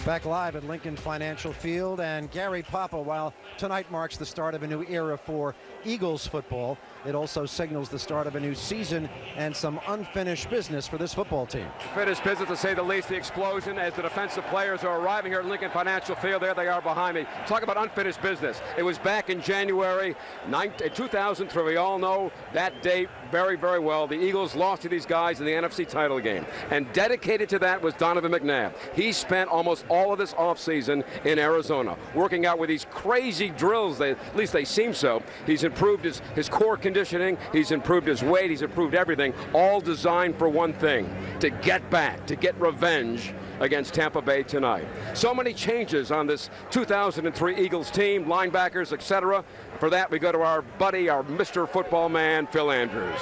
Back live at Lincoln Financial Field, and Gary Papa, while tonight marks the start of a new era for Eagles football, it also signals the start of a new season and some unfinished business for this football team. Finished business, to say the least. The explosion as the defensive players are arriving here at Lincoln Financial Field. There they are behind me. Talk about unfinished business. It was back in January 2003. We all know that date very, very well. The Eagles lost to these guys in the NFC title game, and dedicated to that was Donovan McNabb. He spent almost all of this offseason in Arizona working out with these crazy drills. At least they seem so. He's improved his core conditioning. He's improved his weight. He's improved everything, all designed for one thing: to get back, to get revenge against Tampa Bay tonight. So many changes on this 2003 Eagles team, linebackers, etc. For that, we go to our buddy, our Mr. Football Man, Phil Andrews.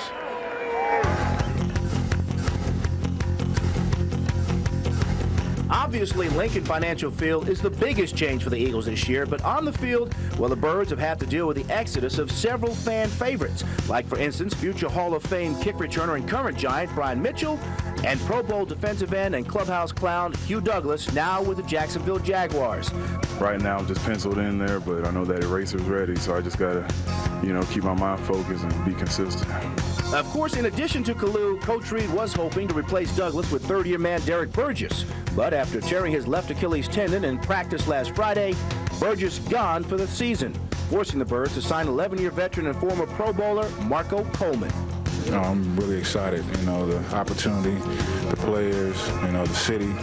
Obviously, Lincoln Financial Field is the biggest change for the Eagles this year, but on the field, well, the Birds have had to deal with the exodus of several fan favorites, like, for instance, future Hall of Fame kick returner and current Giant Brian Mitchell, and Pro Bowl defensive end and clubhouse clown Hugh Douglas, now with the Jacksonville Jaguars. Right now, I'm just penciled in there, but I know that eraser's ready, so I just got to, keep my mind focused and be consistent. Of course, in addition to Kalu, Coach Reed was hoping to replace Douglas with third-year man Derek Burgess. But after tearing his left Achilles tendon in practice last Friday, Burgess gone for the season, forcing the Birds to sign 11-year veteran and former Pro Bowler Marco Coleman. I'm really excited, the opportunity, the players, the city.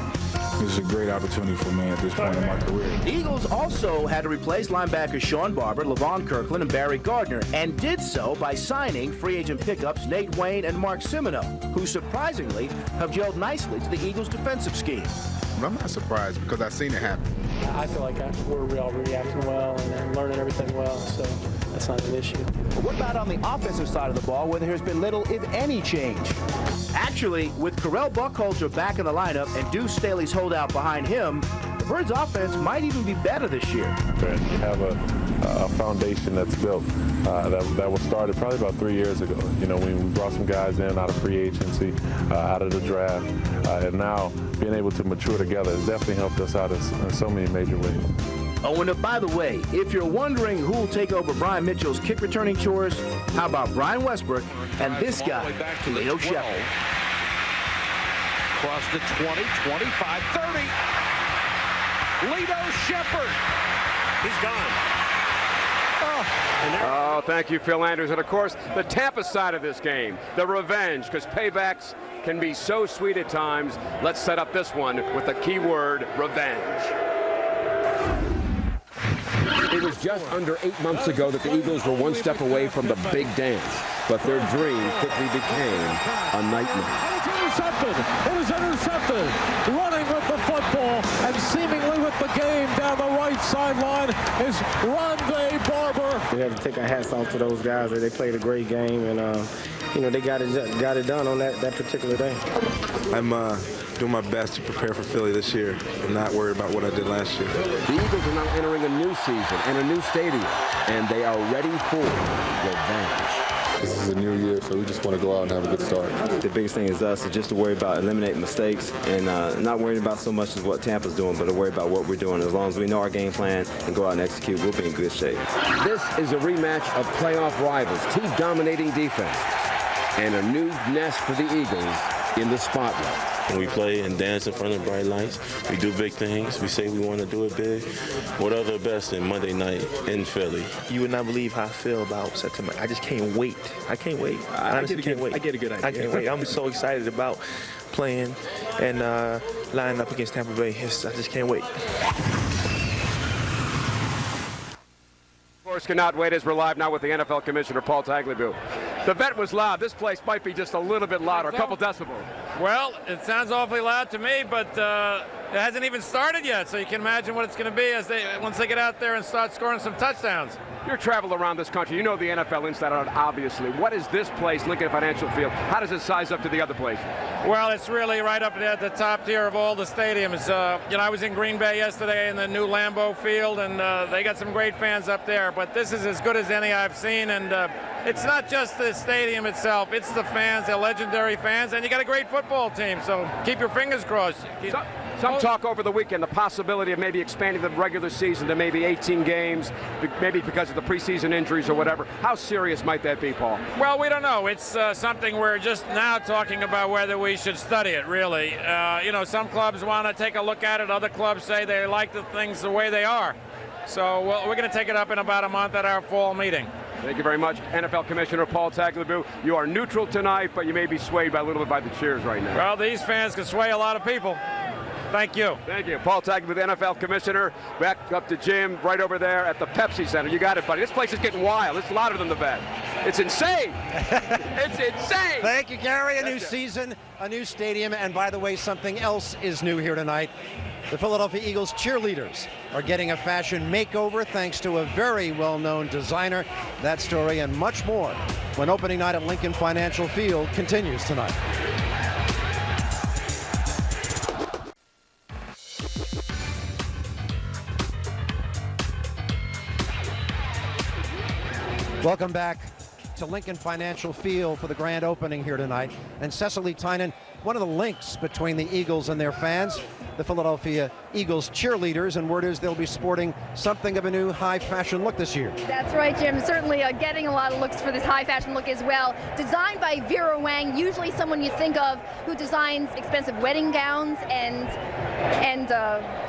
This is a great opportunity for me at this point in my career. The Eagles also had to replace linebackers Sean Barber, Levon Kirkland, and Barry Gardner, and did so by signing free agent pickups Nate Wayne and Mark Semino, who surprisingly have gelled nicely to the Eagles' defensive scheme. I'm not surprised because I've seen it happen. I feel like we're all reacting well and learning everything well, so that's not an issue. But what about on the offensive side of the ball, where there has been little, if any, change? Actually, with Correll Buckholzer back in the lineup and Deuce Staley's holdout behind him, the Birds' offense might even be better this year. And you have a foundation that's built that was started probably about 3 years ago. When we brought some guys in out of free agency, out of the draft, and now being able to mature together has definitely helped us out in so many major ways. Oh, and by the way, if you're wondering who will take over Brian Mitchell's kick returning chores, how about Brian Westbrook and this guy, Leo Shepard. Across the 20, 25, 30. Leo Shepard. He's gone. Oh, thank you, Phil Andrews. And, of course, the Tampa side of this game, the revenge, because paybacks can be so sweet at times. Let's set up this one with the key word, revenge. It was just under 8 months ago that the Eagles were one step away from the big dance, but their dream quickly became a nightmare. It is intercepted. Running with the football and seemingly with the game down the right sideline is Rondé Barber. We have to take our hats off to those guys. They played a great game, and they got it done on that particular day. I'm doing my best to prepare for Philly this year and not worry about what I did last year. The Eagles are now entering a new season and a new stadium, and they are ready for revenge. This is a new year, so we just want to go out and have a good start. The biggest thing is us is just to worry about eliminating mistakes and not worrying about so much as what Tampa's doing, but to worry about what we're doing. As long as we know our game plan and go out and execute, we'll be in good shape. This is a rematch of playoff rivals, team-dominating defense, and a new nest for the Eagles in the spotlight. When we play and dance in front of bright lights, we do big things. We say we want to do it big. What other best than Monday night in Philly? You would not believe how I feel about September. I just can't wait. I can't wait. I honestly can't wait. I get a good idea. I can't wait. I'm so excited about playing and lining up against Tampa Bay. I just can't wait. Of course, cannot wait as we're live now with the NFL Commissioner, Paul Tagliabue. The vet was loud. This place might be just a little bit louder, a couple decibels. Well, it sounds awfully loud to me, but it hasn't even started yet, so you can imagine what it's going to be once they get out there and start scoring some touchdowns. You're traveled around this country. You know the NFL inside out, obviously. What is this place, Lincoln Financial Field? How does it size up to the other places? Well, it's really right up at the top tier of all the stadiums. I was in Green Bay yesterday in the new Lambeau Field, and they got some great fans up there. But this is as good as any I've seen, and it's not just the stadium itself. It's the fans, the legendary fans, and you got a great football team. So keep your fingers crossed. Some talk over the weekend, the possibility of maybe expanding the regular season to maybe 18 games, maybe because of the preseason injuries or whatever. How serious might that be, Paul? Well, we don't know. It's something we're just now talking about whether we should study it, really. You know, some clubs want to take a look at it. Other clubs say they like the things the way they are. So we're going to take it up in about a month at our fall meeting. Thank you very much, NFL Commissioner Paul Tagliabue. You are neutral tonight, but you may be swayed by a little bit by the cheers right now. Well, these fans can sway a lot of people. Thank you. Thank you. Paul Tagliabue, the NFL Commissioner. Back up to Jim, right over there at the Pepsi Center. You got it, buddy. This place is getting wild. It's louder than the vet. It's insane. It's insane. Thank you, Gary. A new season, a new stadium, and by the way, something else is new here tonight. The Philadelphia Eagles cheerleaders are getting a fashion makeover thanks to a very well-known designer. That story and much more when opening night at Lincoln Financial Field continues tonight. Welcome back to Lincoln Financial Field for the grand opening here tonight. And Cecily Tynan, one of the links between the Eagles and their fans, the Philadelphia Eagles cheerleaders, and word is they'll be sporting something of a new high fashion look this year. That's right, Jim. Certainly getting a lot of looks for this high fashion look as well. Designed by Vera Wang, usually someone you think of who designs expensive wedding gowns and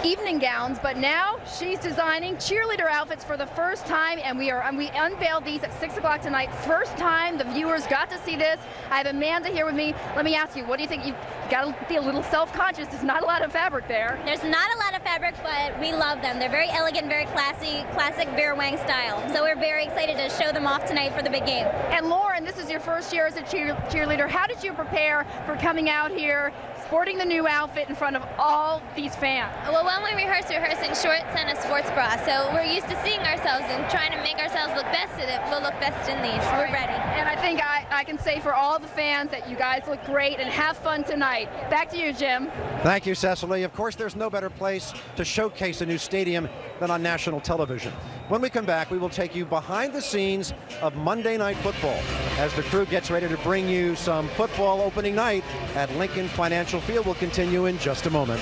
evening gowns, but now she's designing cheerleader outfits for the first time, and we unveiled these at 6 o'clock tonight. First time the viewers got to see this. I have Amanda here with me. Let me ask you, what do you think? You've got to be a little self-conscious. There's not a lot of fabric there. There's not a lot of fabric, but we love them. They're very elegant, very classy, classic Vera Wang style. So we're very excited to show them off tonight for the big game. And Lauren, this is your first year as a cheerleader. How did you prepare for coming out here, sporting the new outfit in front of all these fans? Well, when we rehearse in shorts and a sports bra. So we're used to seeing ourselves and trying to make ourselves look best in it. We'll look best in these. We're ready. And I think I can say for all the fans that you guys look great and have fun tonight. Back to you, Jim. Thank you, Cecily. Of course, there's no better place to showcase a new stadium than on national television. When we come back, we will take you behind the scenes of Monday Night Football as the crew gets ready to bring you some football opening night at Lincoln Financial Field. We'll continue in just a moment.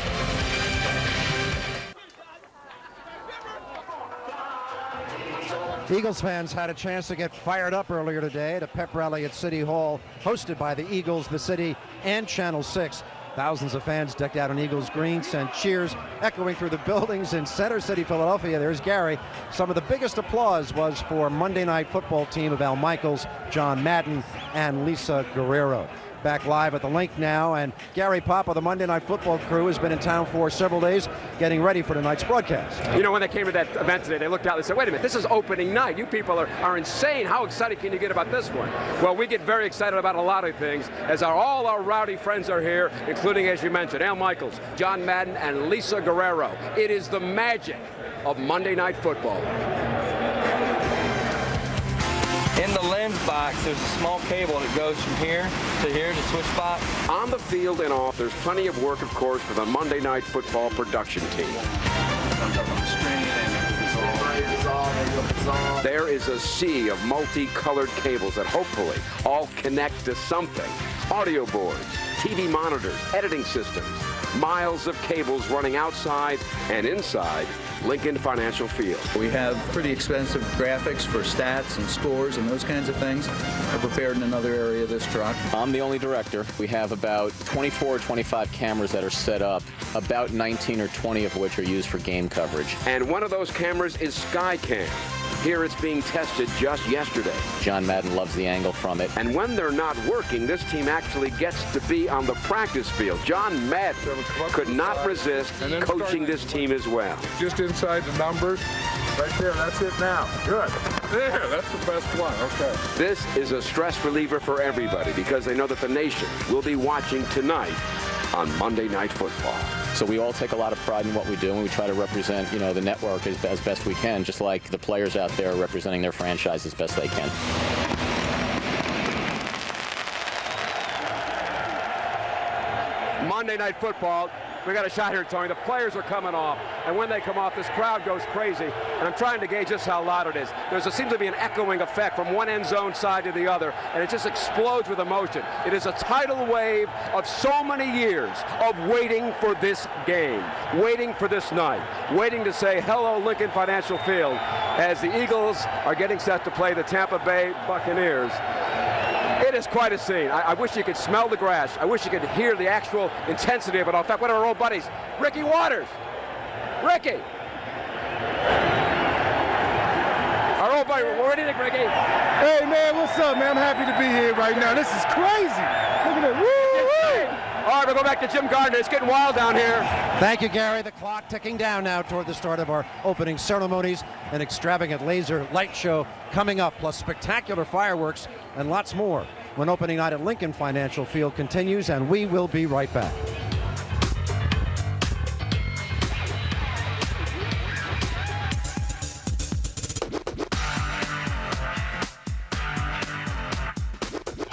Eagles fans had a chance to get fired up earlier today at a pep rally at City Hall hosted by the Eagles, the City, and Channel 6. Thousands of fans decked out in Eagles green sent cheers echoing through the buildings in Center City, Philadelphia. There's Gary. Some of the biggest applause was for Monday Night Football team of Al Michaels, John Madden, and Lisa Guerrero. Back live at the link now, and Gary Papa, the Monday Night Football crew, has been in town for several days getting ready for tonight's broadcast. You know, when they came to that event today, they looked out and said, wait a minute, this is opening night. You people are insane. How excited can you get about this one? Well, we get very excited about a lot of things, as all our rowdy friends are here, including, as you mentioned, Al Michaels, John Madden, and Lisa Guerrero. It is the magic of Monday Night Football. In the lens box, there's a small cable that goes from here to switch box. On the field and off, there's plenty of work, of course, for the Monday Night Football production team. There is a sea of multicolored cables that hopefully all connect to something. Audio boards, TV monitors, editing systems, miles of cables running outside and inside Lincoln Financial Field. We have pretty expensive graphics for stats and scores and those kinds of things. We're prepared in another area of this truck. I'm the only director. We have about 24 or 25 cameras that are set up, about 19 or 20 of which are used for game coverage. And one of those cameras is Skycam. Here it's being tested just yesterday. John Madden loves the angle from it. And when they're not working, this team actually gets to be on the practice field. John Madden could not resist coaching this team as well. Just inside the numbers. Right there, that's it now. Good. There, that's the best one. Okay. This is a stress reliever for everybody because they know that the nation will be watching tonight on Monday Night Football. So we all take a lot of pride in what we do, and we try to represent, the network as best we can, just like the players out there are representing their franchise as best they can. Monday Night Football. We got a shot here, Tony. The players are coming off, and when they come off, this crowd goes crazy. And I'm trying to gauge just how loud it is. Seems to be an echoing effect from one end zone side to the other, and it just explodes with emotion. It is a tidal wave of so many years of waiting for this game, waiting for this night, waiting to say hello Lincoln Financial Field as the Eagles are getting set to play the Tampa Bay Buccaneers. It is quite a scene. I wish you could smell the grass. I wish you could hear the actual intensity of it all. In fact, one of our old buddies, Ricky Waters. Ricky. Our old buddy, what do you think, Ricky? Hey, man, what's up, man? I'm happy to be here right now. This is crazy. Look at that. Woo! All right, we'll go back to Jim Gardner. It's getting wild down here. Thank you, Gary. The clock ticking down now toward the start of our opening ceremonies. An extravagant laser light show coming up, plus spectacular fireworks and lots more when opening night at Lincoln Financial Field continues, and we will be right back.